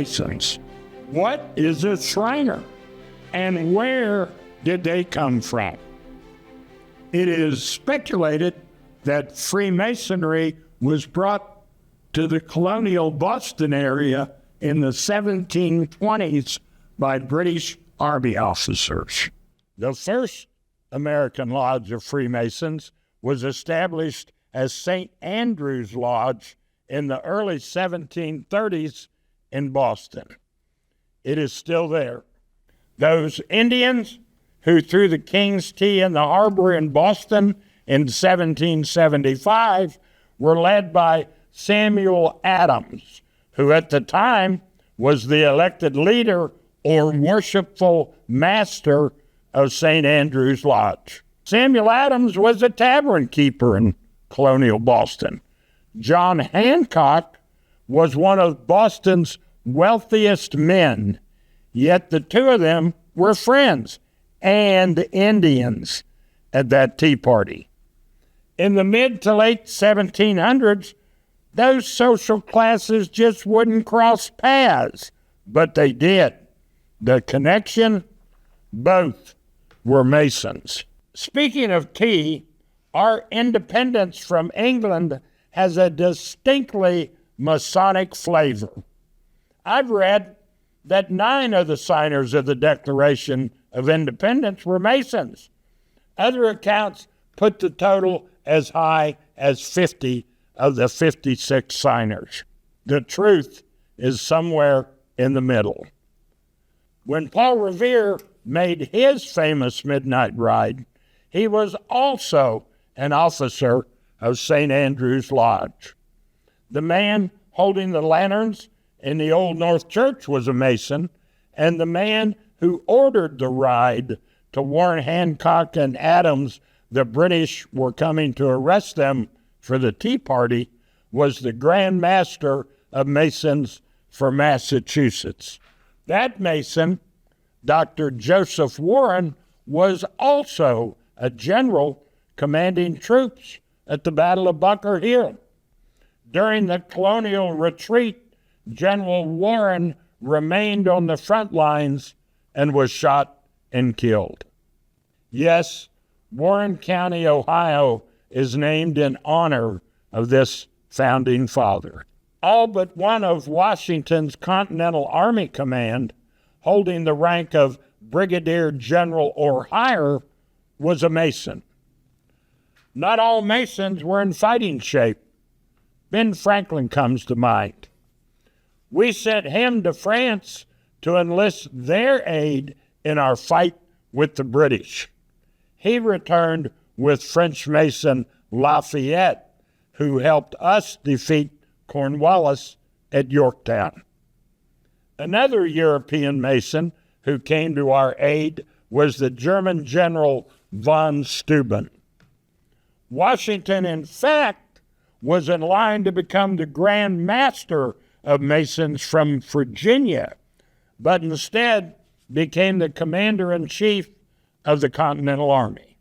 Freemasons? What is a Shriner? And where did they come from? It is speculated that Freemasonry was brought to the colonial Boston area in the 1720s by British Army officers. The first American Lodge of Freemasons was established as St. Andrew's Lodge in the early 1730s in Boston. It is still there. Those Indians who threw the King's Tea in the harbor in Boston in 1775 were led by Samuel Adams, who at the time was the elected leader or worshipful master of St. Andrew's Lodge. Samuel Adams was a tavern keeper in colonial Boston. John Hancock was one of Boston's wealthiest men, yet the two of them were friends and Indians at that tea party. In the mid to late 1700s, those social classes just wouldn't cross paths, but they did. The connection? Both were Masons. Speaking of tea, our independence from England has a distinctly Masonic flavor. I've read that 9 of the signers of the Declaration of Independence were Masons. Other accounts put the total as high as 50 of the 56 signers. The truth is somewhere in the middle. When Paul Revere made his famous midnight ride, he was also an officer of St. Andrew's Lodge. The man holding the lanterns in the Old North Church was a Mason, and the man who ordered the ride to warn Hancock and Adams the British were coming to arrest them for the Tea Party was the Grand Master of Masons for Massachusetts. That Mason, Dr. Joseph Warren, was also a general commanding troops at the Battle of Bunker Hill. During the colonial retreat, General Warren remained on the front lines and was shot and killed. Yes, Warren County, Ohio, is named in honor of this founding father. All but one of Washington's Continental Army Command, holding the rank of Brigadier General or higher, was a Mason. Not all Masons were in fighting shape. Ben Franklin comes to mind. We sent him to France to enlist their aid in our fight with the British. He returned with French Mason Lafayette, who helped us defeat Cornwallis at Yorktown. Another European Mason who came to our aid was the German General von Steuben. Washington, in fact, was in line to become the Grand Master of Masons from Virginia, but instead became the Commander-in-Chief of the Continental Army.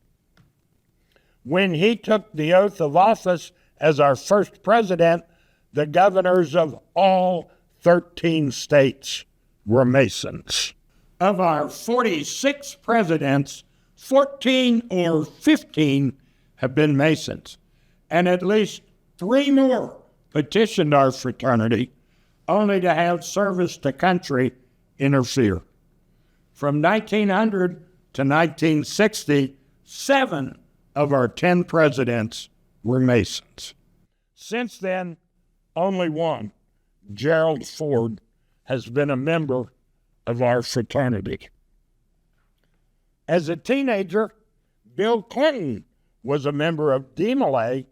When he took the oath of office as our first president, the governors of all 13 states were Masons. Of our 46 presidents, 14 or 15 have been Masons, and at least 3 more petitioned our fraternity only to have service to country interfere. From 1900 to 1960, 7 of our 10 presidents were Masons. Since then, only one, Gerald Ford, has been a member of our fraternity. As a teenager, Bill Clinton was a member of DeMolay,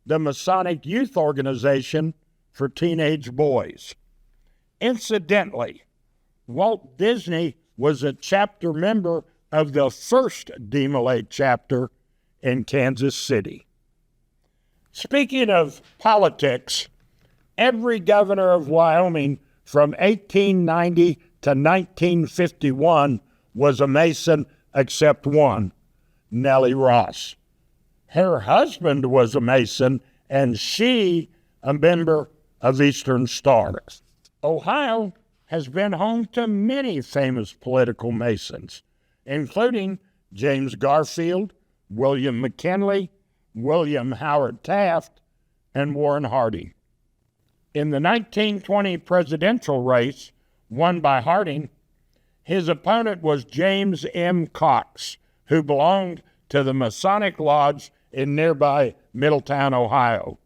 the Masonic youth organization for teenage boys. Incidentally, Walt Disney was a chapter member of the first DeMolay chapter in Kansas City. Speaking of politics, every governor of Wyoming from 1890 to 1951 was a Mason except one, Nellie Ross. Her husband was a Mason, and she a member of Eastern Star. Ohio has been home to many famous political Masons, including James Garfield, William McKinley, William Howard Taft, and Warren Harding. In the 1920 presidential race won by Harding, his opponent was James M. Cox, who belonged to the Masonic Lodge in nearby Middletown, Ohio,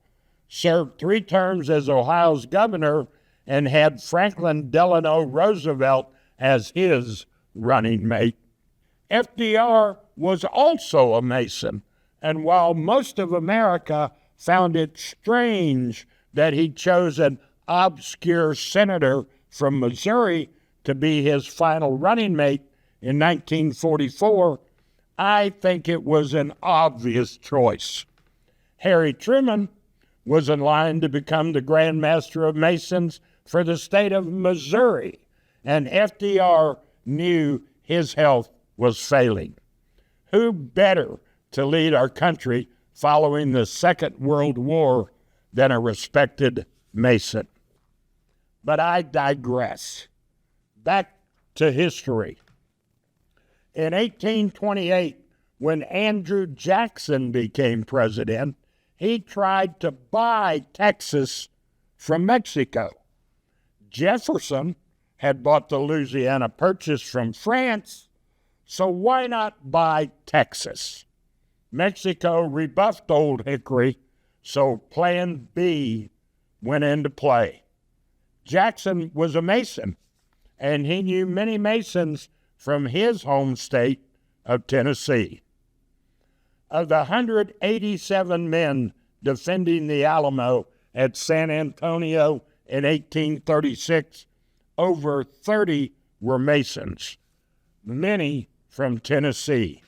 served 3 terms as Ohio's governor, and had Franklin Delano Roosevelt as his running mate. FDR was also a Mason, and while most of America found it strange that he chose an obscure senator from Missouri to be his final running mate in 1944, I think it was an obvious choice. Harry Truman was in line to become the Grand Master of Masons for the state of Missouri, and FDR knew his health was failing. Who better to lead our country following the Second World War than a respected Mason? But I digress. Back to history. In 1828, when Andrew Jackson became president, he tried to buy Texas from Mexico. Jefferson had bought the Louisiana Purchase from France, so why not buy Texas? Mexico rebuffed Old Hickory, so Plan B went into play. Jackson was a Mason, and he knew many Masons from his home state of Tennessee. Of the 187 men defending the Alamo at San Antonio in 1836, over 30 were Masons, many from Tennessee.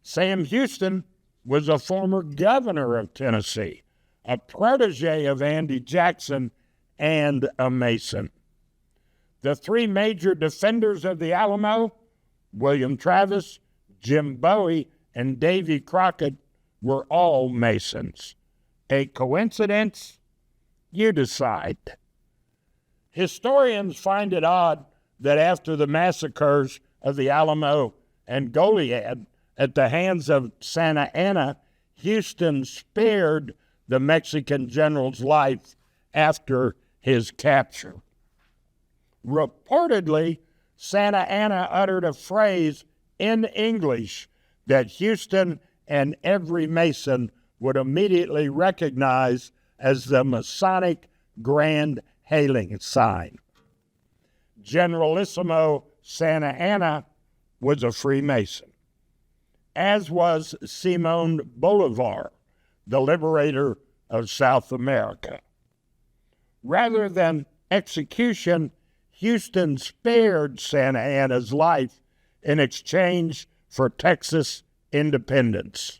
Sam Houston was a former governor of Tennessee, a protege of Andy Jackson, and a Mason. The 3 major defenders of the Alamo, William Travis, Jim Bowie, and Davy Crockett, were all Masons. A coincidence? You decide. Historians find it odd that after the massacres of the Alamo and Goliad at the hands of Santa Anna, Houston spared the Mexican general's life after his capture. Reportedly, Santa Anna uttered a phrase in English that Houston and every Mason would immediately recognize as the Masonic Grand Hailing Sign. Generalissimo Santa Anna was a Freemason, as was Simon Bolivar, the liberator of South America. Rather than execution, Houston spared Santa Anna's life in exchange for Texas independence.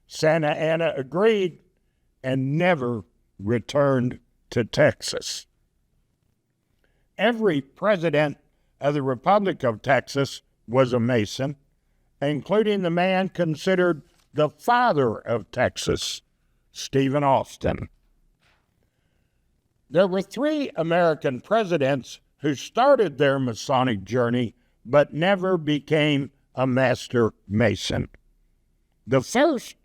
Santa Anna agreed and never returned to Texas. Every president of the Republic of Texas was a Mason, including the man considered the father of Texas, Stephen Austin. There were 3 American presidents who started their Masonic journey but never became a Master Mason. The first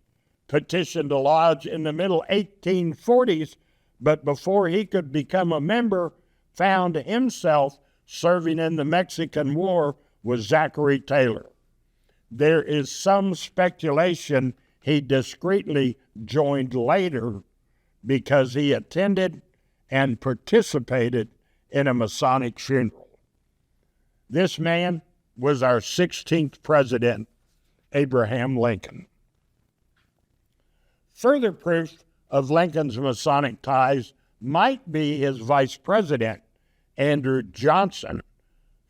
petitioned a lodge in the middle 1840s, but before he could become a member, found himself serving in the Mexican War with Zachary Taylor. There is some speculation he discreetly joined later because he attended and participated in a Masonic funeral. This man was our 16th president, Abraham Lincoln. Further proof of Lincoln's Masonic ties might be his vice president, Andrew Johnson,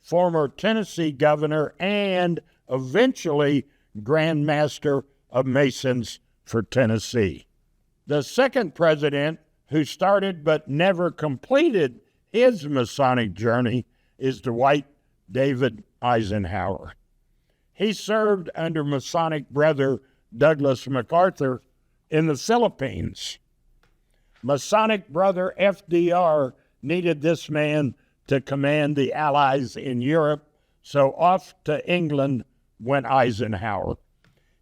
former Tennessee governor and eventually Grand Master of Masons for Tennessee. The second president who started but never completed his Masonic journey is Dwight David Eisenhower. He served under Masonic brother Douglas MacArthur in the Philippines. Masonic brother FDR needed this man to command the Allies in Europe, so off to England went Eisenhower.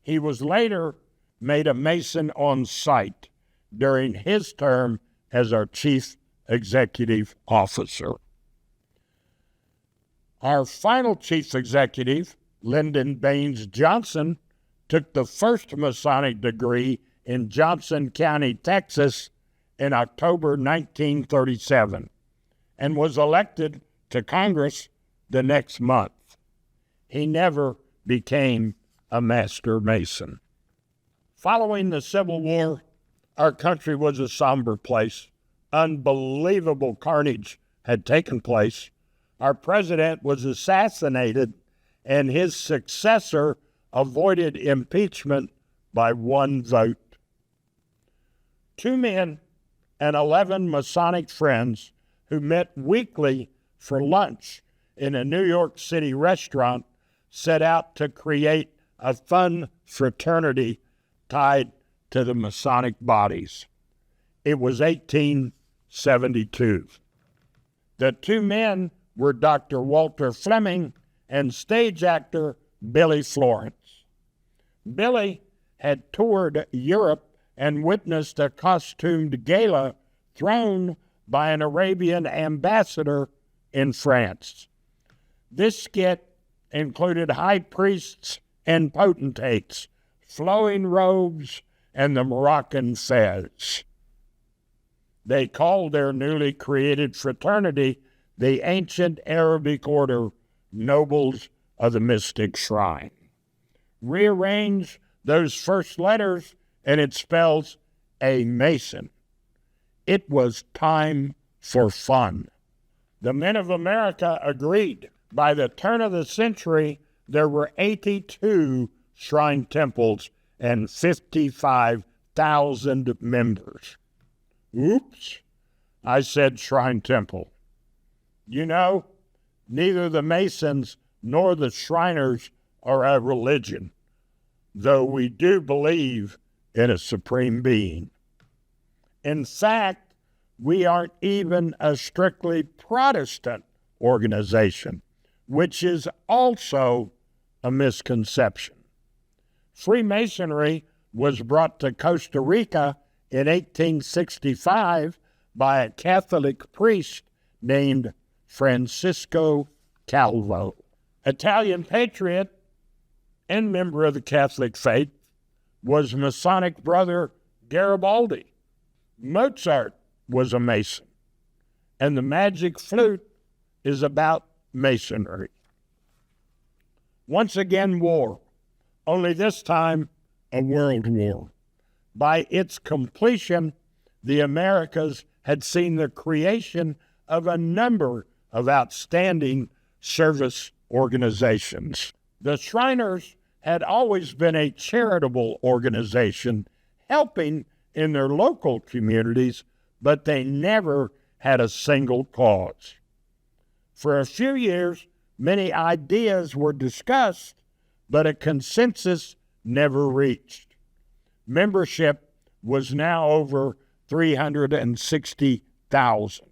He was later made a Mason on sight during his term as our chief executive officer. Our final chief executive, Lyndon Baines Johnson, took the first Masonic degree in Johnson County, Texas, in October 1937, and was elected to Congress the next month. He never became a Master Mason. Following the Civil War, our country was a somber place. Unbelievable carnage had taken place. Our president was assassinated, and his successor avoided impeachment by one vote. 2 men and 11 Masonic friends who met weekly for lunch in a New York City restaurant set out to create a fun fraternity tied to the Masonic bodies. It was 1872. The 2 men were Dr. Walter Fleming and stage actor Billy Florence. Billy had toured Europe and witnessed a costumed gala thrown by an Arabian ambassador in France. This skit included high priests and potentates, flowing robes, and the Moroccan fez. They called their newly created fraternity the Ancient Arabic Order Nobles of the Mystic Shrine. Rearrange those first letters, and it spells a Mason. It was time for fun. The men of America agreed. By the turn of the century, there were 82 shrine temples and 55,000 members. Oops, I said shrine temple. You know, neither the Masons nor the Shriners are a religion, though we do believe in a supreme being. In fact, we aren't even a strictly Protestant organization, which is also a misconception. Freemasonry was brought to Costa Rica in 1865 by a Catholic priest named Francisco Calvo. Italian patriot and member of the Catholic faith was Masonic brother Garibaldi. Mozart was a Mason, and the magic flute is about Masonry. Once again, war, only this time a world war. By its completion, the Americas had seen the creation of a number of outstanding service organizations. The Shriners had always been a charitable organization, helping in their local communities, but they never had a single cause. For a few years, many ideas were discussed, but a consensus never reached. Membership was now over 360,000.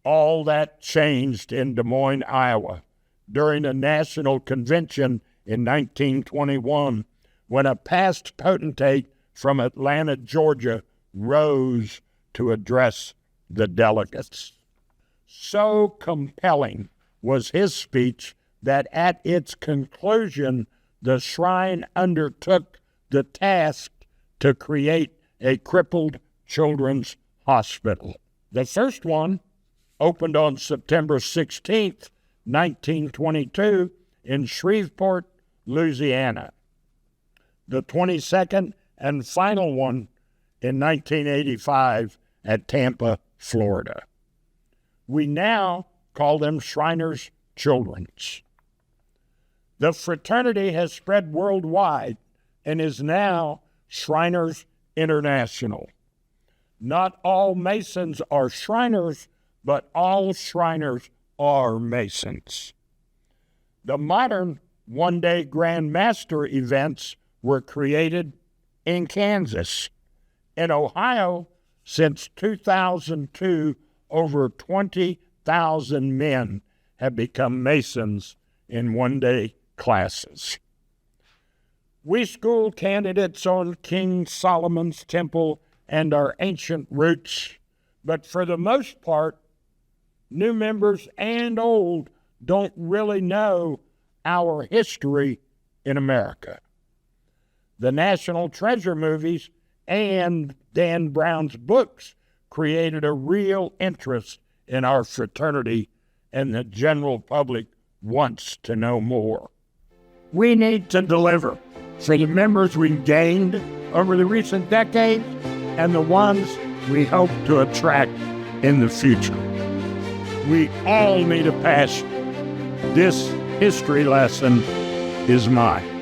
All that changed in Des Moines, Iowa, during a national convention in 1921, when a past potentate from Atlanta, Georgia, rose to address the delegates. So compelling was his speech that at its conclusion, the shrine undertook the task to create a crippled children's hospital. The first one opened on September 16th, 1922 in Shreveport, Louisiana. The 22nd and final one in 1985 at Tampa, Florida. We now call them Shriners Children's. The fraternity has spread worldwide and is now Shriners International. Not all Masons are Shriners, but all Shriners are Masons. The modern one-day Grand Master events were created in Kansas. In Ohio, since 2002, over 20,000 1,000 men have become Masons in one-day classes. We school candidates on King Solomon's temple and our ancient roots, but for the most part, new members and old don't really know our history in America. The National Treasure movies and Dan Brown's books created a real interest in our fraternity, and the general public wants to know more. We need to deliver for the members we've gained over the recent decades and the ones we hope to attract in the future. We all need a passion. This history lesson is mine.